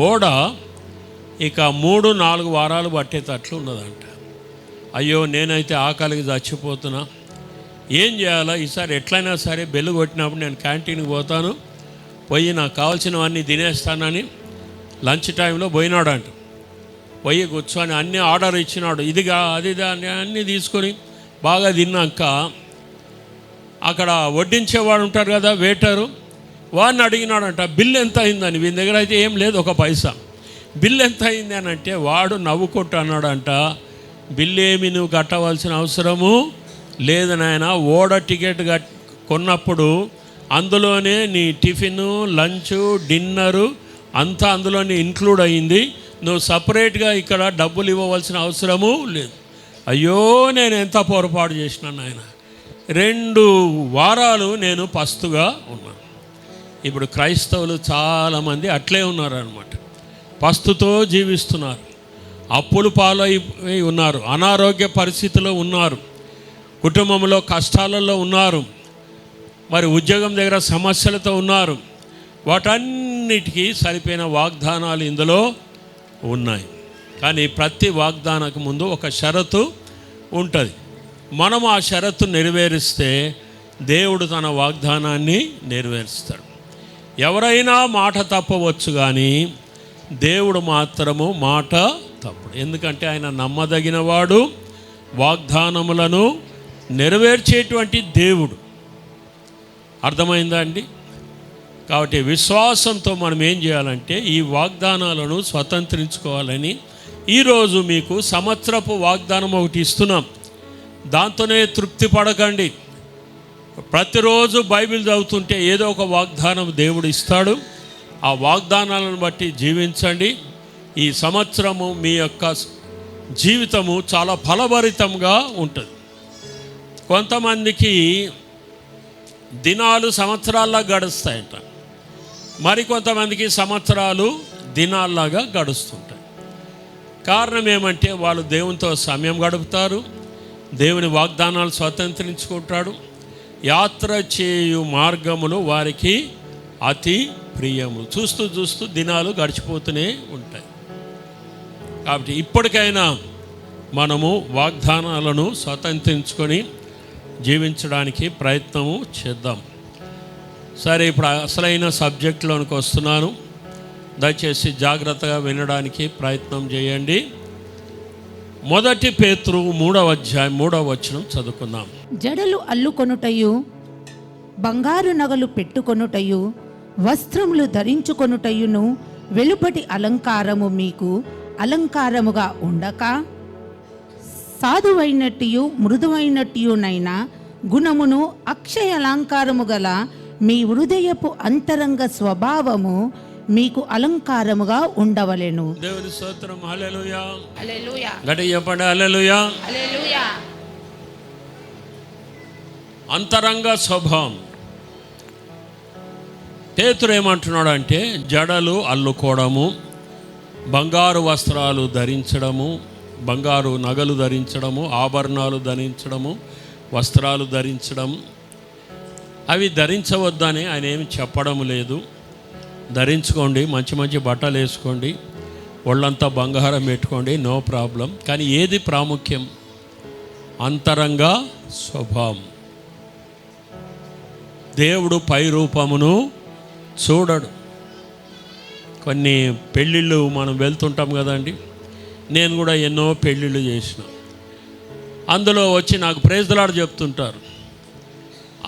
ఓడ ఇక 3-4 వారాలు పట్టేటట్లు ఉన్నదంట. అయ్యో నేనైతే ఆకలికి చచ్చిపోతున్నా, ఏం చేయాలా, ఈసారి ఎట్లయినా సరే బెల్లు కొట్టినప్పుడు నేను క్యాంటీన్కి పోతాను, పోయి నాకు కావాల్సినవన్నీ తినేస్తానని లంచ్ టైంలో పోయినాడంట. పోయి కూర్చొని అన్నీ ఆర్డర్ ఇచ్చినాడు, ఇదిగా అదిగా అన్నీ తీసుకొని బాగా తిన్నాక అక్కడ వడ్డించేవాడు ఉంటారు కదా వెయిటరు, వాడిని అడిగినాడంట బిల్లు ఎంత అయిందని. వీని దగ్గర అయితే ఏం లేదు, 1 పైసా. బిల్లు ఎంత అయింది అని అంటే వాడు నవ్వుకుంటూ అన్నాడంట, బిల్లు ఏమి నువ్వు కట్టవలసిన అవసరము లేదు నాయన, ఓడ టికెట్ కొన్నప్పుడు అందులోనే నీ టిఫిను, లంచు, డిన్నరు అంతా అందులోనే ఇంక్లూడ్ అయ్యింది, నువ్వు సపరేట్గా ఇక్కడ డబ్బులు ఇవ్వవలసిన అవసరము లేదు. అయ్యో నేను ఎంత పొరపాటు చేసినాను నాయన, 2 వారాలు నేను పస్తుగా ఉన్నాను. ఇప్పుడు క్రైస్తవులు చాలామంది అట్లే ఉన్నారనమాట, పస్తుతో జీవిస్తున్నారు, అప్పులు పాలై ఉన్నారు, అనారోగ్య పరిస్థితిలో ఉన్నారు, కుటుంబంలో కష్టాలలో ఉన్నారు, మరి ఉద్యోగం దగ్గర సమస్యలతో ఉన్నారు. వాటన్నిటికీ సరిపోయిన వాగ్దానాలు ఇందులో ఉన్నాయి. కానీ ప్రతి వాగ్దానానికి ముందు ఒక షరతు ఉంటుంది. మనం ఆ షరతు నెరవేరిస్తే దేవుడు తన వాగ్దానాన్ని నెరవేరుస్తాడు. ఎవరైనా మాట తప్పవచ్చు కానీ దేవుడు మాత్రము మాట తప్పడు. ఎందుకంటే ఆయన నమ్మదగినవాడు, వాగ్దానములను నెరవేర్చేటువంటి దేవుడు. అర్థమైందా అండి? కాబట్టి విశ్వాసంతో మనం ఏం చేయాలంటే ఈ వాగ్దానాలను స్వతంత్రించుకోవాలని ఈరోజు మీకు సంవత్సరపు వాగ్దానం ఒకటి ఇస్తున్నాం. దాంతోనే తృప్తి పడకండి. ప్రతిరోజు బైబిల్ చదువుతుంటే ఏదో ఒక వాగ్దానం దేవుడు ఇస్తాడు. ఆ వాగ్దానాలను బట్టి జీవించండి. ఈ సంవత్సరము మీ యొక్క జీవితము చాలా ఫలభరితంగా ఉంటుంది. కొంతమందికి దినాలు సంవత్సరాల్లా గడుస్తాయంట, మరికొంతమందికి సంవత్సరాలు దినాల్లాగా గడుస్తుంటాయి. కారణం ఏమంటే వాళ్ళు దేవునితో సమయం గడుపుతారు, దేవుని వాగ్దానాలు స్వతంత్రించుకుంటాడు. యాత్ర చేయు మార్గములు వారికి అతి ప్రియము. చూస్తూ చూస్తూ దినాలు గడిచిపోతూనే ఉంటాయి. కాబట్టి ఇప్పటికైనా మనము వాగ్దానాలను స్వతంత్రించుకొని జీవించడానికి ప్రయత్నము చేద్దాం. సరే, ఇప్పుడు అసలైన సబ్జెక్టులోనికి వస్తున్నాను. దయచేసి జాగ్రత్తగా వినడానికి ప్రయత్నం చేయండి. 1 పేతురు 3వ అధ్యాయం 3వ వచనం చదువుకుందాం. జడలు అల్లుకొనుటయు, బంగారు నగలు పెట్టుకొనుటయు, వస్త్రములు ధరించుకొనుటయును వెలుపటి అలంకారము మీకు అలంకారముగా ఉండక, సాధువైనట్టు మృదువైనట్టునైన గుణమును అక్షయ అలంకారము గల మీ హృదయపు అంతరంగ స్వభావము మీకు అలంకారముగా ఉండవలెను. దేవుని స్తోత్రం. హల్లెలూయా, హల్లెలూయా. గట్టిగా చెప్పండి హల్లెలూయా, హల్లెలూయా. అంతరంగ స్వభావం. పేతురు ఏమంటున్నాడు అంటే జడలు అల్లుకోవడము, బంగారు వస్త్రాలు ధరించడము, బంగారు నగలు ధరించడము, ఆభరణాలు ధరించడము, వస్త్రాలు ధరించడం, అవి ధరించవద్దని ఆయన ఏమి చెప్పడం లేదు. ధరించుకోండి, మంచి మంచి బట్టలు వేసుకోండి, ఒళ్ళంతా బంగారం పెట్టుకోండి, నో ప్రాబ్లం. కానీ ఏది ప్రాముఖ్యం? అంతరంగ స్వభావం. దేవుడు పై రూపమును చూడడు. కొన్ని పెళ్ళిళ్ళు మనం వెళ్తుంటాం కదండి. నేను కూడా ఎన్నో పెళ్ళిళ్ళు చేసిన. అందులో వచ్చి నాకు ప్రైజ్ ది లార్డ్ చెప్తుంటారు.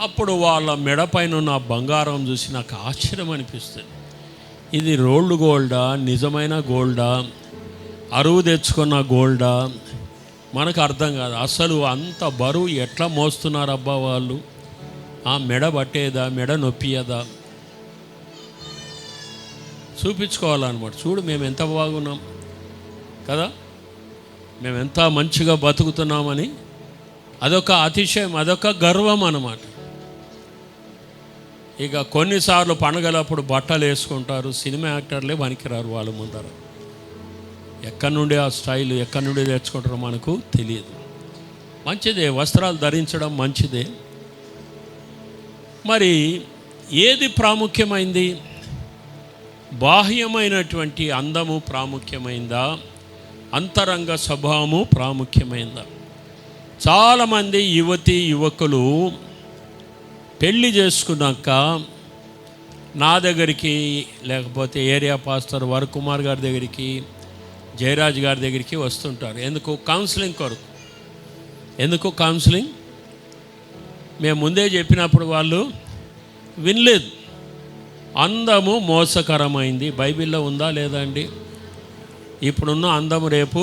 అప్పుడు వాళ్ళ మెడపైన ఉన్న బంగారం చూసి నాకు ఆశ్చర్యం అనిపిస్తుంది. ఇది రోల్డ్ గోల్డా, నిజమైన గోల్డా, అరువు తెచ్చుకున్న గోల్డా మనకు అర్థం కాదు. అసలు అంత బరువు ఎట్లా మోస్తున్నారు అబ్బా వాళ్ళు. ఆ మెడ పట్టేదా, మెడ నొప్పియదా, చూపించుకోవాలన్నమాట. చూడు మేము ఎంత బాగున్నాం కదా, మేము ఎంత మంచిగా బతుకుతున్నామని. అదొక అతిశయం, అదొక గర్వం అన్నమాట. ఇక కొన్నిసార్లు పండుగలప్పుడు బట్టలు వేసుకుంటారు. సినిమా యాక్టర్లే పనికిరారు వాళ్ళ ముందర. ఎక్కడి నుండి ఆ స్టైల్ ఎక్కడి నుండి తెచ్చుకుంటారో మనకు తెలియదు. మంచిదే, వస్త్రాలు ధరించడం మంచిదే. మరి ఏది ప్రాముఖ్యమైంది? బాహ్యమైనటువంటి అందము ప్రాముఖ్యమైందా, అంతరంగ స్వభావము ప్రాముఖ్యమైందా? చాలామంది యువతి యువకులు పెళ్ళి చేసుకున్నాక నా దగ్గరికి, లేకపోతే ఏరియా పాస్టర్ వరకుమార్ గారి దగ్గరికి, జయరాజ్ గారి దగ్గరికి వస్తుంటారు. ఎందుకు? కౌన్సిలింగ్ కొరకు. ఎందుకు కౌన్సిలింగ్? మేము ముందే చెప్పినప్పుడు వాళ్ళు వినలేదు. అందము మోసకరమైంది. బైబిల్లో ఉందా లేదా అండి? ఇప్పుడున్న అందము రేపు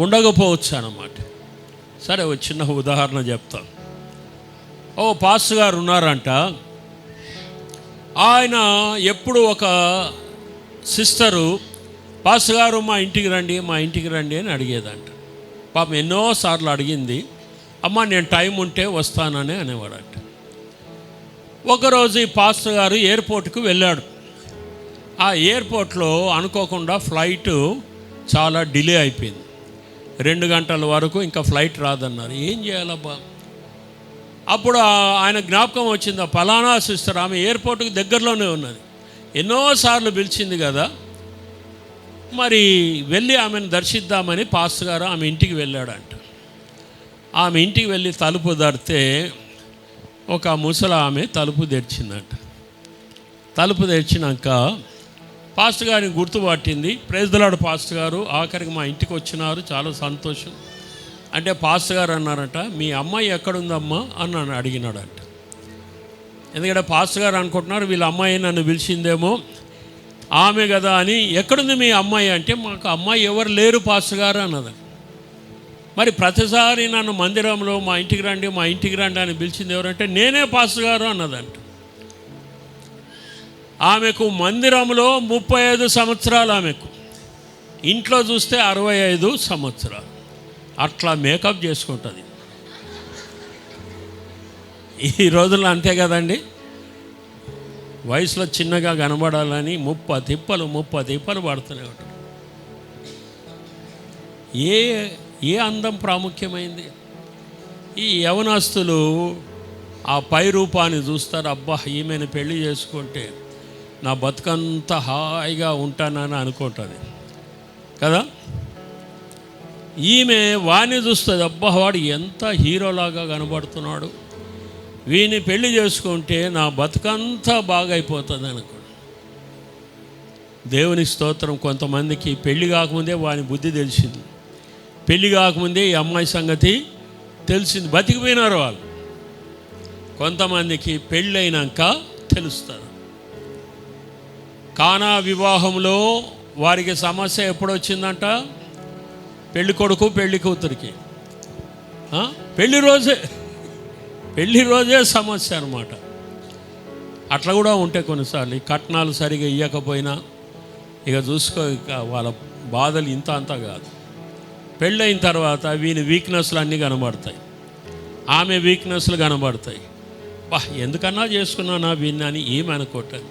ఉండకపోవచ్చు అన్నమాట. సరే, ఒక చిన్న ఉదాహరణ చెప్తాను. ఓ పాస్టర్ గారు ఉన్నారంట. ఆయన ఎప్పుడు ఒక సిస్టరు, పాస్టర్ గారు మా ఇంటికి రండి, మా ఇంటికి రండి అని అడిగేదంట. పాపం ఎన్నోసార్లు అడిగింది. అమ్మ నేను టైం ఉంటే వస్తానని అనేవాడంట. ఒకరోజు ఈ పాస్టర్ గారు ఎయిర్పోర్ట్కి వెళ్ళాడు. ఆ ఎయిర్పోర్ట్లో అనుకోకుండా ఫ్లైట్ చాలా డిలే అయిపోయింది. 2 గంటల వరకు ఇంకా ఫ్లైట్ రాదన్నారు. ఏం చేయాలబ్బా? అప్పుడు ఆయన జ్ఞాపకం వచ్చింది, పలానా సిస్టర్ ఆమె ఎయిర్పోర్ట్కి దగ్గరలోనే ఉన్నది, ఎన్నోసార్లు పిలిచింది కదా, మరి వెళ్ళి ఆమెను దర్శిద్దామని పాస్టర్ గారు ఆమె ఇంటికి వెళ్ళాడంట. ఆమె ఇంటికి వెళ్ళి తలుపు తడితే ఒక ముసలి ఆమె తలుపు తెరిచిందంట. తలుపు తెరిచినాక పాస్టర్ గారిని గుర్తుపట్టింది. ప్రైజ్ ది లార్డ్ పాస్టర్ గారు, ఆఖరికి మా ఇంటికి వచ్చినారు, చాలా సంతోషం అంటే పాస్టర్ గారు అన్నారంట, మీ అమ్మాయి ఎక్కడుందమ్మా అని అడిగినాడంట. ఎందుకంటే పాస్టర్ గారు అనుకుంటున్నారు వీళ్ళ అమ్మాయి నన్ను పిలిచిందేమో ఆమె కదా అని. ఎక్కడుంది మీ అమ్మాయి అంటే, మాకు అమ్మాయి ఎవరు లేరు పాస్టర్ గారు అన్నదంట. మరి ప్రతిసారి నన్ను మందిరంలో మా ఇంటికి రండి, మా ఇంటికి రండి అని పిలిచింది ఎవరంటే, నేనే పాస్టర్ గారు అన్నదంట. ఆమెకు మందిరంలో 35 సంవత్సరాలు, ఆమెకు ఇంట్లో చూస్తే 65 సంవత్సరాలు. అట్లా మేకప్ చేసుకుంటుంది. ఈ రోజుల్లో అంతే కదండి, వయసులో చిన్నగా కనబడాలని 30 తిప్పలు పడుతూనే ఉంటారు. ఏ అందం ప్రాముఖ్యమైంది? ఈ యవనస్తులు ఆ పై రూపాన్ని చూస్తారు. అబ్బా ఈమెను పెళ్లి చేసుకుంటే నా బతుకంతా హాయిగా ఉంటానని అనుకుంటుంది కదా. ఈమె వాణ్ణి చూస్తుంది, అబ్బా వాడు ఎంత హీరోలాగా కనబడుతున్నాడు, వీని పెళ్లి చేసుకుంటే నా బతుకంతా బాగా అయిపోతుంది అనుకో. దేవునికి స్తోత్రం. కొంతమందికి పెళ్లి కాకముందే వాని బుద్ధి తెలిసింది, పెళ్లి కాకముందే ఈ అమ్మాయి సంగతి తెలిసింది, బతికిపోయినారు వాళ్ళు. కొంతమందికి పెళ్ళి అయినాక తెలుస్తారు. కానా వివాహంలో వారికి సమస్య ఎప్పుడు వచ్చిందంట? పెళ్లి కొడుకు పెళ్లి కూతురికి పెళ్లి రోజే సమస్య అన్నమాట. అట్లా కూడా ఉంటాయి కొన్నిసార్లు. ఈ కట్నాలు సరిగా ఇవ్వకపోయినా ఇక చూసుకో, ఇక వాళ్ళ బాధలు ఇంత అంతా కాదు. పెళ్ళైన తర్వాత వీని వీక్నెస్లు అన్నీ కనబడతాయి, ఆమె వీక్నెస్లు కనబడతాయి. ఎందుకన్నా చేసుకున్నానా వీన్ని అని ఏమి అనుకుంటాను.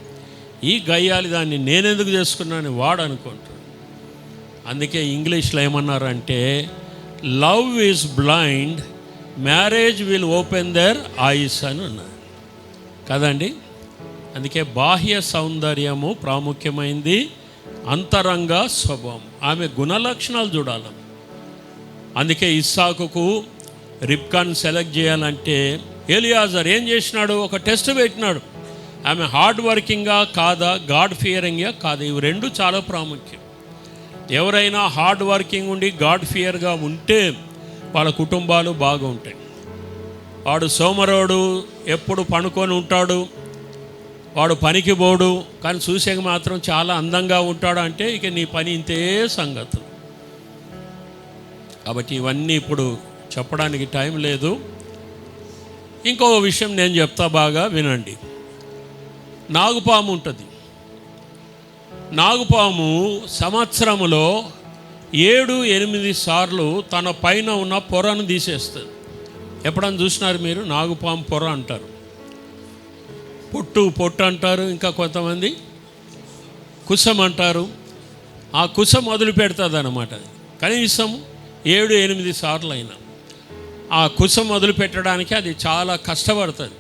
ఈ గయ్యాలి దాన్ని నేనెందుకు చేసుకున్నాను వాడు అనుకుంటాడు. అందుకే ఇంగ్లీష్లో ఏమన్నారంటే, love is blind, marriage will open there ice అని ఉన్నారు కదండి. అందుకే బాహ్య సౌందర్యము ప్రాముఖ్యమైంది, అంతరంగ స్వభావం, ఆమె గుణలక్షణాలు చూడాలి. అందుకే ఇస్సాకుకు రిబ్కాన్ సెలెక్ట్ చేయాలంటే ఎలియాజర్ ఏం చేసినాడు? ఒక టెస్ట్ పెట్టినాడు. ఆమె హార్డ్ వర్కింగా కాదా, గాడ్ ఫియరింగా కాదా? ఇవి రెండు చాలా ప్రాముఖ్యం. ఎవరైనా హార్డ్ వర్కింగ్ ఉండి గాడ్ ఫియర్గా ఉంటే వాళ్ళ కుటుంబాలు బాగుంటాయి. వాడు సోమరోడు, ఎప్పుడు పనుకొని ఉంటాడు, వాడు పనికి పోడు, కానీ చూసేక మాత్రం చాలా అందంగా ఉంటాడు అంటే ఇక నీ పని ఇంతే సంగతులు. కాబట్టి ఇవన్నీ ఇప్పుడు చెప్పడానికి టైం లేదు. ఇంకో విషయం నేను చెప్తా, బాగా వినండి. నాగుపాము ఉంటుంది. నాగుపాము సంవత్సరములో 7-8 సార్లు తన పైన ఉన్న పొరను తీసేస్తుంది. ఎప్పుడన్నా చూసినారు మీరు? నాగుపాము పొర అంటారు, పొట్టు అంటారు, ఇంకా కొంతమంది కుసం అంటారు. ఆ కుసం మొదలు పెడుతుంది అన్నమాట. కనీసం 7-8 సార్లు అయినా ఆ కుసం మొదలు పెట్టడానికి అది చాలా కష్టపడుతుంది.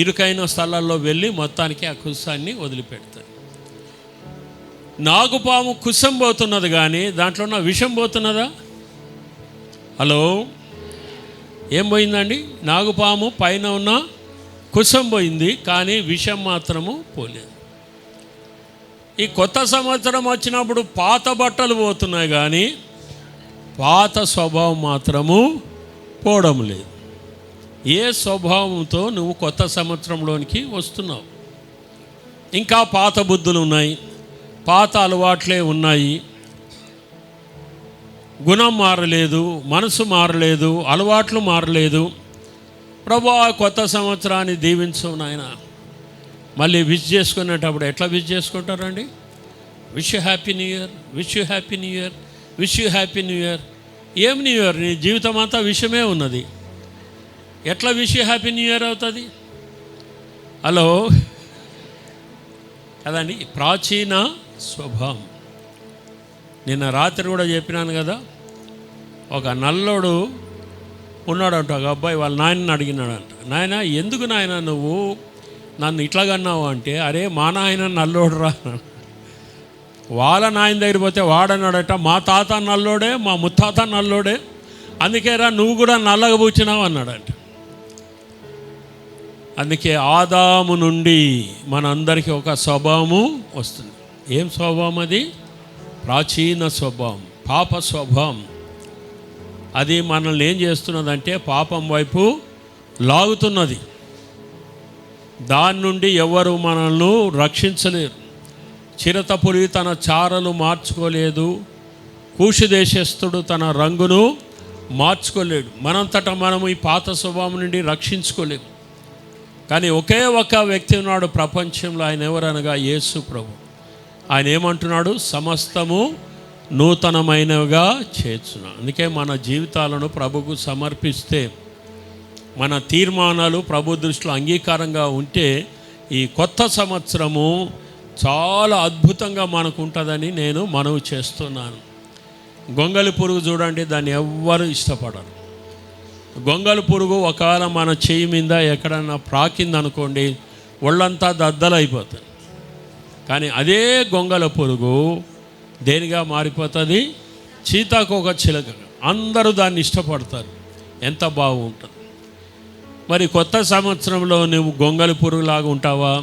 ఇరుకైన స్థలాల్లో వెళ్ళి మొత్తానికి ఆ కుసాన్ని వదిలిపెడుతుంది. నాగుపాము కుసం పోతున్నది కానీ దాంట్లో ఉన్న విషం పోతున్నదా? హలో, ఏం పోయిందండి? నాగుపాము పైన ఉన్న కుసం పోయింది కానీ విషం మాత్రము పోలేదు. ఈ కొత్త సంవత్సరం వచ్చినప్పుడు పాత బట్టలు పోతున్నాయి కానీ పాత స్వభావం మాత్రము పోవడం లేదు. ఏ స్వభావంతో నువ్వు కొత్త సంవత్సరంలోనికి వస్తున్నావు? ఇంకా పాత బుద్ధులు ఉన్నాయి, పాత అలవాట్లే ఉన్నాయి. గుణం మారలేదు, మనసు మారలేదు, అలవాట్లు మారలేదు. ప్రభువా కొత్త సంవత్సరాన్ని దీవించు నాయన. మళ్ళీ విష్ చేసుకునేటప్పుడు ఎట్లా విష్ చేసుకుంటారండి? Wish you happy new year, wish you happy new year, wish you happy new year. ఏం న్యూ ఇయర్? నీ జీవితం అంతా విషయమే ఉన్నది. ఎట్లా wish you happy new year అవుతుంది? హలో కదండి, ప్రాచీన స్వభావం. నిన్న రాత్రి కూడా చెప్పినాను కదా, ఒక నల్లోడు ఉన్నాడంట. ఒక అబ్బాయి వాళ్ళ నాయనని అడిగినాడంట, నాయన ఎందుకు నాయన నువ్వు నన్ను ఇట్లాగన్నావు అంటే, అరే మా నాయన నల్లోడు రా. వాళ్ళ నాయన దగ్గర పోతే వాడన్నాడట, మా తాత నల్లోడే, మా ముత్తాత నల్లోడే, అందుకేరా నువ్వు కూడా నల్లగా పూచినావు అన్నాడంట. అందుకే ఆదాము నుండి మనందరికీ ఒక స్వభావము వస్తుంది. ఏం స్వభావం అది? ప్రాచీన స్వభావం, పాప స్వభావం. అది మనల్ని ఏం చేస్తున్నదంటే పాపం వైపు లాగుతున్నది. దాని నుండి ఎవరు మనల్ని రక్షించలేరు. చిరతపులి తన చారలు మార్చుకోలేదు, కూషు దేశస్థుడు తన రంగును మార్చుకోలేడు. మనంతటా మనము ఈ పాత స్వభావం నుండి రక్షించుకోలేము. కానీ ఒకే ఒక వ్యక్తి ఉన్నాడు ప్రపంచంలో, ఆయన ఎవరనగా యేసు ప్రభు. ఆయన ఏమంటున్నాడు? సమస్తము నూతనమైనవిగా చేర్చున్నా. అందుకే మన జీవితాలను ప్రభుకు సమర్పిస్తే, మన తీర్మానాలు ప్రభు దృష్టిలో అంగీకారంగా ఉంటే ఈ కొత్త సంవత్సరము చాలా అద్భుతంగా మనకు ఉంటుందని నేను మనవి చేస్తున్నాను. గొంగలి పురుగు చూడండి, దాన్ని ఎవ్వరు ఇష్టపడరు. గొంగలి పురుగు ఒకవేళ మన చెయ్యి మీద ఎక్కడన్నా ప్రాకిందనుకోండి, ఒళ్ళంతా దద్దలైపోతుంది. కానీ అదే గొంగల పురుగు దేనిగా మారిపోతుంది? చీతాకోక చిలక. అందరూ దాన్ని ఇష్టపడతారు. ఎంత బాగుంటుంది. మరి కొత్త సంవత్సరంలో నువ్వు గొంగలి పురుగులాగా ఉంటావా,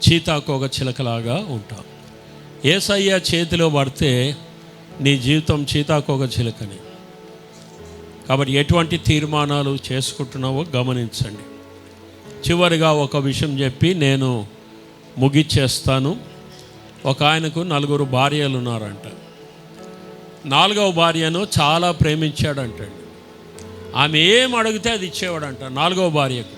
చీతాకోక చిలకలాగా ఉంటావు? యేసయ్య చేతిలో పడితే నీ జీవితం చీతాకోక చిలకని. కాబట్టి ఎటువంటి తీర్మానాలు చేసుకుంటున్నావో గమనించండి. చివరిగా ఒక విషయం చెప్పి నేను ముగిచ్చేస్తాను. ఒక ఆయనకు 4 భార్యలు ఉన్నారంట. 4వ భార్యను చాలా ప్రేమించాడంటండి. ఆమె ఏం అడిగితే అది ఇచ్చేవాడంట 4వ భార్యకు.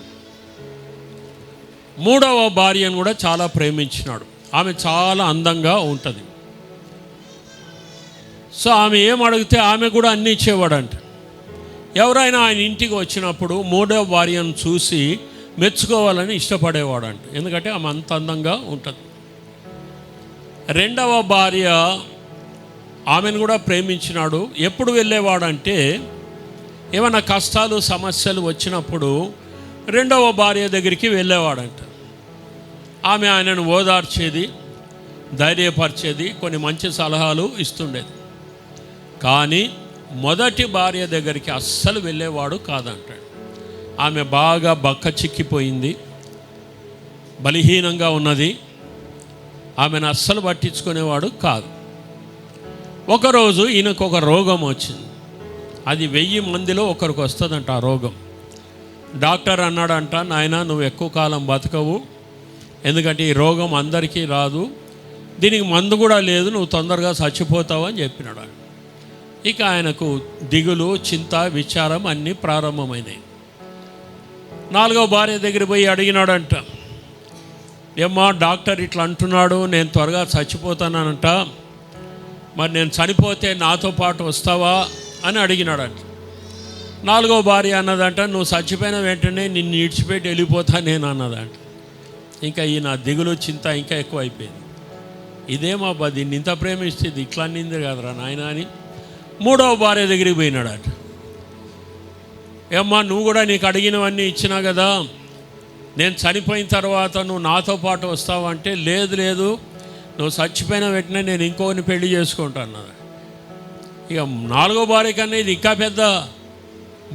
3వ భార్యను కూడా చాలా ప్రేమించినాడు. ఆమె చాలా అందంగా ఉంటుంది. సో ఆమె ఏం అడిగితే ఆమె కూడా అన్నీ ఇచ్చేవాడంట. ఎవరైనా ఆయన ఇంటికి వచ్చినప్పుడు 3వ భార్యను చూసి మెచ్చుకోవాలని ఇష్టపడేవాడంట. ఎందుకంటే ఆమె అంత అందంగా ఉంటుంది. 2వ భార్య ఆమెను కూడా ప్రేమించినాడు. ఎప్పుడు వెళ్ళేవాడంటే ఏమైనా కష్టాలు సమస్యలు వచ్చినప్పుడు 2వ భార్య దగ్గరికి వెళ్ళేవాడంట. ఆమె ఆయనను ఓదార్చేది, ధైర్యపరిచేది, కొన్ని మంచి సలహాలు ఇస్తుండేది. కానీ మొదటి భార్య దగ్గరికి అస్సలు వెళ్ళేవాడు కాదంటాడు. ఆమె బాగా బక్క చిక్కిపోయింది, బలహీనంగా ఉన్నది, ఆమెను అస్సలు పట్టించుకునేవాడు కాదు. ఒకరోజు ఈయనకు ఒక రోగం వచ్చింది. అది 1000 మందిలో ఒకరికి వస్తుందంట ఆ రోగం. డాక్టర్ అన్నాడంట, నాయన నువ్వు ఎక్కువ కాలం బతకవు, ఎందుకంటే ఈ రోగం అందరికీ రాదు, దీనికి మందు కూడా లేదు, నువ్వు తొందరగా చచ్చిపోతావు అని చెప్పినాడు. ఇక ఆయనకు దిగులు, చింత, విచారం అన్నీ ప్రారంభమైనాయి. 4వ భార్య దగ్గర పోయి అడిగినాడంట, ఏమ్మా డాక్టర్ ఇట్లా అంటున్నాడు, నేను త్వరగా చచ్చిపోతానంట, మరి నేను చనిపోతే నాతో పాటు వస్తావా అని అడిగినాడంట. 4వ భార్య అన్నదంట, నువ్వు చచ్చిపోయిన వెంటనే నిన్ను ఇడిచిపెట్టి వెళ్ళిపోతా నేను అన్నదంట. ఇంకా ఈయన దిగులు, చింత ఇంకా ఎక్కువ అయిపోయింది. ఇదేమబ్బా, దీన్ని ఇంత ప్రేమిస్తే ఇది ఇట్లా అన్నింది కదరా నాయన అని 3వ భార్య దగ్గరికి పోయినాడట. ఏమ్మా నువ్వు కూడా నీకు అడిగినవన్నీ ఇచ్చినా కదా, నేను చనిపోయిన తర్వాత నువ్వు నాతో పాటు వస్తావంటే, లేదు లేదు నువ్వు చచ్చిపోయిన వెంటనే నేను ఇంకొకరిని పెళ్లి చేసుకుంటాను. ఇక 4వ భార్య కన్నా ఇది ఇంకా పెద్ద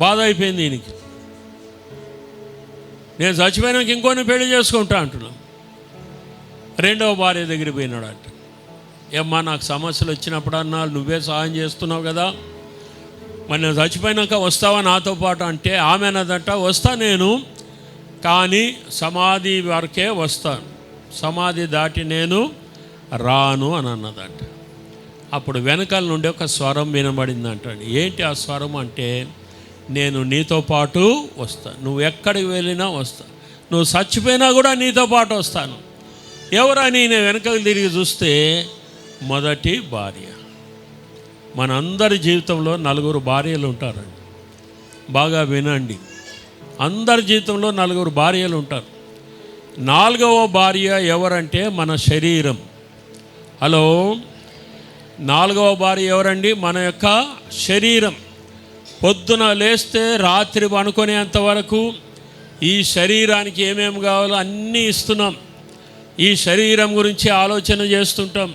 బాధ అయిపోయింది దీనికి. నేను చచ్చిపోయినాక ఇంకొకరిని పెళ్లి చేసుకుంటా అంటున్నాను. 2వ భార్య దగ్గరికి పోయినాడట. ఏమ్మా నాకు సమస్యలు వచ్చినప్పుడు అన్నా నువ్వే సహాయం చేస్తున్నావు కదా, మరి నేను చచ్చిపోయినాక వస్తావా నాతో పాటు అంటే, ఆమె అన్నదంట, వస్తా నేను, కానీ సమాధి వరకే వస్తాను, సమాధి దాటి నేను రాను అని అన్నదంట. అప్పుడు వెనకాల నుండి ఒక స్వరం వినబడిందంట. ఏంటి ఆ స్వరం అంటే, నేను నీతో పాటు వస్తా, నువ్వు ఎక్కడికి వెళ్ళినా వస్తా, నువ్వు చచ్చిపోయినా కూడా నీతో పాటు వస్తాను. ఎవరని నేను వెనకకు తిరిగి చూస్తే మొదటి భార్య. మనందరి జీవితంలో 4 భార్యలు ఉంటారండి, బాగా వినండి. అందరి జీవితంలో 4 భార్యలు ఉంటారు. 4వ భార్య ఎవరంటే మన శరీరం. హలో, 4వ భార్య ఎవరండి? మన యొక్క శరీరం. పొద్దున లేస్తే రాత్రి పనుకునేంత వరకు ఈ శరీరానికి ఏమేమి కావాలో అన్నీ ఇస్తున్నాం. ఈ శరీరం గురించి ఆలోచన చేస్తుంటాం.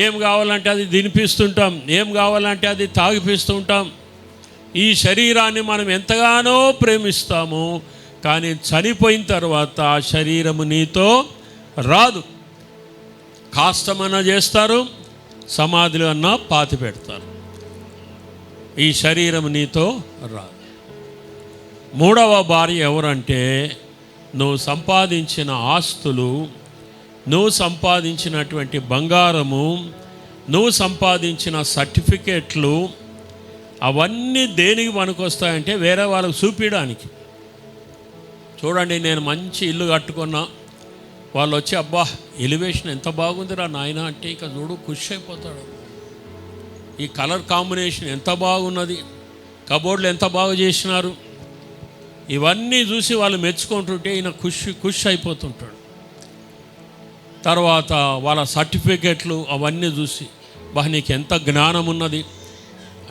ఏం కావాలంటే అది తినిపిస్తుంటాం, ఏం కావాలంటే అది తాగిపిస్తుంటాం. ఈ శరీరాన్ని మనం ఎంతగానో ప్రేమిస్తాము, కానీ చనిపోయిన తర్వాత ఆ శరీరము నీతో రాదు. కాష్టమన్నా చేస్తారు, సమాధిలో అన్నా పాతి పెడతారు. ఈ శరీరం నీతో రాదు. 3వ భార్య ఎవరంటే, నువ్వు సంపాదించిన ఆస్తులు, నువ్వు సంపాదించినటువంటి బంగారము, నువ్వు సంపాదించిన సర్టిఫికేట్లు, అవన్నీ దేనికి పనికొస్తాయంటే వేరే వాళ్ళకు చూపించడానికి. చూడండి, నేను మంచి ఇల్లు కట్టుకున్నా, వాళ్ళు వచ్చి అబ్బా ఎలివేషన్ ఎంత బాగుందిరా నాయన అంటే, ఇక చూడు ఖుషి అయిపోతాడు. ఈ కలర్ కాంబినేషన్ ఎంత బాగున్నది, కబోర్డ్లు ఎంత బాగా చేసినారు, ఇవన్నీ చూసి వాళ్ళు మెచ్చుకుంటుంటే ఈయన ఖుషి అయిపోతుంటాడు. తర్వాత వాళ్ళ సర్టిఫికేట్లు అవన్నీ చూసి, బా నీకు ఎంత జ్ఞానం ఉన్నది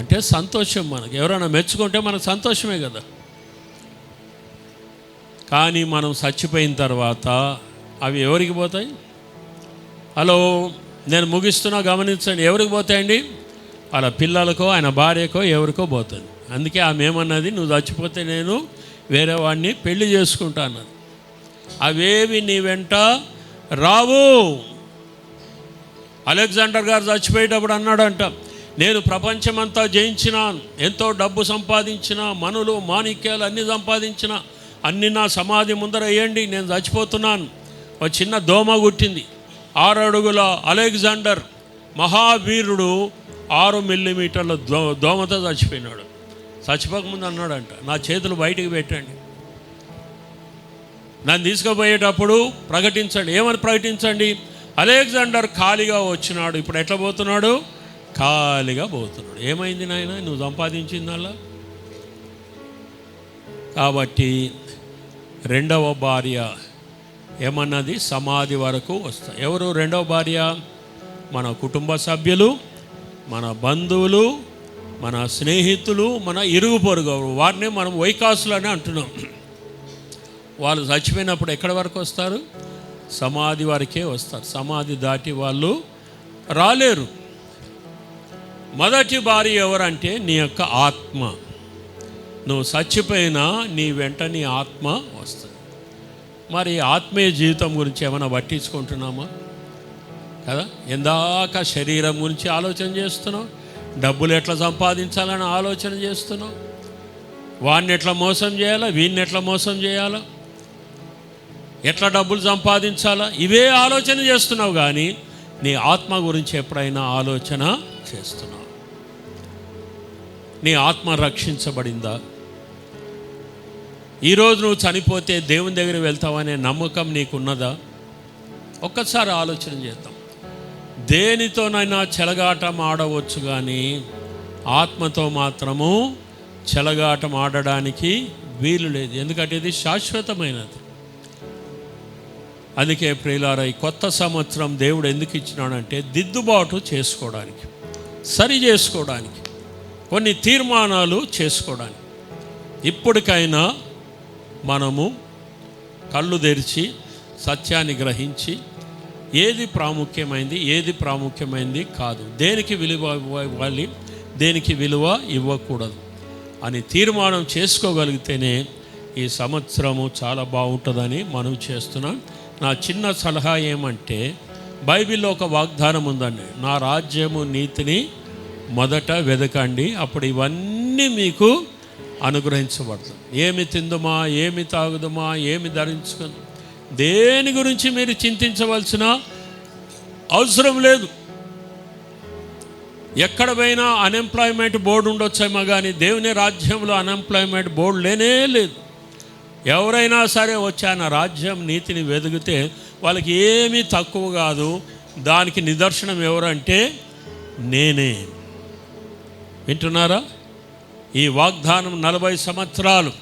అంటే సంతోషం. మనకి ఎవరైనా మెచ్చుకుంటే మనకు సంతోషమే కదా. కానీ మనం చచ్చిపోయిన తర్వాత అవి ఎవరికి పోతాయి? హలో, నేను ముగిస్తున్నా గమనించండి. ఎవరికి పోతాయండి? వాళ్ళ పిల్లలకో, ఆయన భార్యకో, ఎవరికో పోతుంది. అందుకే ఆమె ఏమన్నది, నువ్వు చచ్చిపోతే నేను వేరే వాడిని పెళ్లి చేసుకుంటా అన్నది. అవేవి నీ వెంట రావు. అలెగ్జాండర్ గారు చచ్చిపోయేటప్పుడు అన్నాడంట, నేను ప్రపంచమంతా జయించినాను, ఎంతో డబ్బు సంపాదించిన, మనులు మాణిక్యాలు అన్నీ సంపాదించిన, అన్నీ నా సమాధి ముందర వేయండి, నేను చచ్చిపోతున్నాను. ఒక చిన్న దోమ గుట్టింది. 6 అడుగుల అలెగ్జాండర్ మహావీరుడు 6 మిల్లీమీటర్ల దోమతో చచ్చిపోయినాడు. చచ్చిపోకముందు అన్నాడంట, నా చేతులు బయటికి పెట్టండి, నన్ను తీసుకుపోయేటప్పుడు ప్రకటించండి. ఏమని ప్రకటించండి? అలెగ్జాండర్ ఖాళీగా వచ్చినాడు, ఇప్పుడు ఎట్లా పోతున్నాడు? ఖాళీగా పోతున్నాడు. ఏమైంది నాయన, నువ్వు సంపాదించిందల్లా. కాబట్టి 2వ భార్య ఏమన్నది, సమాధి వరకు వస్తా. ఎవరు 2వ భార్య? మన కుటుంబ సభ్యులు, మన బంధువులు, మన స్నేహితులు, మన ఇరుగు పొరుగు, వారిని మనం వైకాసులు అని అంటున్నాం. వాళ్ళు చచ్చిపోయినప్పుడు ఎక్కడి వరకు వస్తారు? సమాధి వరకే వస్తారు. సమాధి దాటి వాళ్ళు రాలేరు. మొదటి భార్య ఎవరంటే నీ యొక్క ఆత్మ. నువ్వు చచ్చిపోయినా నీ వెంట నీ ఆత్మ వస్తుంది. మరి ఆత్మీయ జీవితం గురించి ఏమైనా పట్టించుకుంటున్నామా? కదా, ఎందాక శరీరం గురించి ఆలోచన చేస్తున్నావు, డబ్బులు ఎట్లా సంపాదించాలని ఆలోచన చేస్తున్నావు, వాడిని ఎట్లా మోసం చేయాలా, వీడిని ఎట్లా మోసం చేయాలా, ఎట్లా డబ్బులు సంపాదించాలా, ఇవే ఆలోచన చేస్తున్నావు. కానీ నీ ఆత్మ గురించి ఎప్పుడైనా ఆలోచన చేస్తున్నావు? నీ ఆత్మ రక్షించబడిందా? ఈరోజు నువ్వు చనిపోతే దేవుని దగ్గర వెళ్తావనే నమ్మకం నీకున్నదా? ఒక్కసారి ఆలోచన చేద్దాం. దేనితోనైనా చెలగాటం ఆడవచ్చు, కానీ ఆత్మతో మాత్రము చెలగాటం ఆడడానికి వీలు లేదు. ఎందుకంటే ఇది శాశ్వతమైనది. అందుకే ప్రియులారా, ఈ కొత్త సంవత్సరం దేవుడు ఎందుకు ఇచ్చినాడంటే దిద్దుబాటు చేసుకోవడానికి, సరి చేసుకోవడానికి, కొన్ని తీర్మానాలు చేసుకోవడానికి. ఇప్పటికైనా మనము కళ్ళు తెరిచి సత్యాన్ని గ్రహించి ఏది ప్రాముఖ్యమైంది, ఏది ప్రాముఖ్యమైంది కాదు, దేనికి విలువ ఇవ్వాలి, దేనికి విలువ ఇవ్వకూడదు అని తీర్మానం చేసుకోగలిగితేనే ఈ సంవత్సరము చాలా బాగుంటుందని మనం చేస్తున్నాం. నా చిన్న సలహా ఏమంటే, బైబిల్లో ఒక వాగ్దానం ఉందండి, నా రాజ్యము నీతిని మొదట వెదకండి, అప్పుడు ఇవన్నీ మీకు అనుగ్రహించబడుతుంది. ఏమి తిందుమా, ఏమి తాగుదుమా, ఏమి ధరించుకుందాం, దేని గురించి మీరు చింతించవలసిన అవసరం లేదు. ఎక్కడ పోయినా అన్ఎంప్లాయ్మెంట్ బోర్డు ఉండొచ్చేమో, కానీ దేవుని రాజ్యంలో అన్ఎంప్లాయ్మెంట్ బోర్డు లేనే లేదు. ఎవరైనా సరే వచ్చి ఆయన రాజ్యం నీతిని వెదిగితే వాళ్ళకి ఏమీ తక్కువ కాదు. దానికి నిదర్శనం ఎవరంటే నేనే. వింటున్నారా? ఈ వాగ్దానం 40 సంవత్సరాలు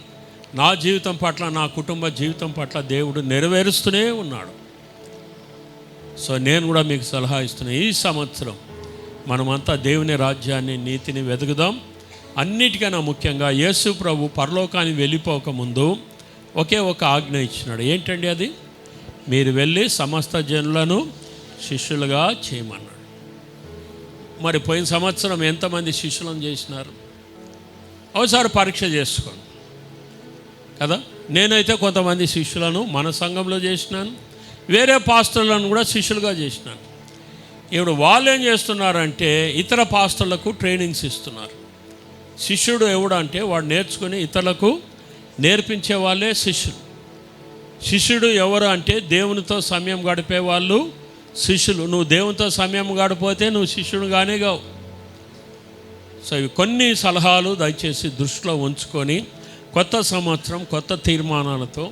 నా జీవితం పట్ల, నా కుటుంబ జీవితం పట్ల దేవుడు నెరవేరుస్తూనే ఉన్నాడు. సో నేను కూడా మీకు సలహా ఇస్తున్నా, ఈ సంవత్సరం మనమంతా దేవుని రాజ్యాన్ని, నీతిని వెతుకుదాం. అన్నిటికన్నా ముఖ్యంగా యేసు ప్రభు పరలోకానికి వెళ్ళిపోకముందు ఒకే ఒక ఆజ్ఞ ఇచ్చినాడు. ఏంటండి అది? మీరు వెళ్ళి సమస్త జనులను శిష్యులుగా చేయమన్నాడు. మరి పోయిన సంవత్సరం ఎంతమంది శిష్యులను చేసినారు? ఒకసారి పరీక్ష చేసుకోండి కదా. నేనైతే కొంతమంది శిష్యులను మన సంఘంలో చేసినాను, వేరే పాస్టర్లను కూడా శిష్యులుగా చేసినాను. ఇప్పుడు వాళ్ళు ఏం చేస్తున్నారంటే ఇతర పాస్టర్లకు ట్రైనింగ్స్ ఇస్తున్నారు. శిష్యుడు ఎవడంటే వాడు నేర్చుకుని ఇతరులకు నేర్పించే వాళ్ళే శిష్యులు. శిష్యుడు ఎవరు అంటే దేవునితో సమయం గడిపే వాళ్ళు శిష్యులు. నువ్వు దేవునితో సమయం గడిపోతే నువ్వు శిష్యుడుగానే కావు. సో ఇవి కొన్ని సలహాలు దయచేసి దృష్టిలో ఉంచుకొని కొత్త సంవత్సరం కొత్త తీర్మానాలతో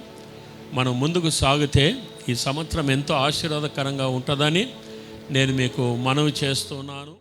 మనం ముందుకు సాగితే ఈ సంవత్సరం ఎంతో ఆశీర్వాదకరంగా ఉంటుందని నేను మీకు మనవి చేస్తున్నాను.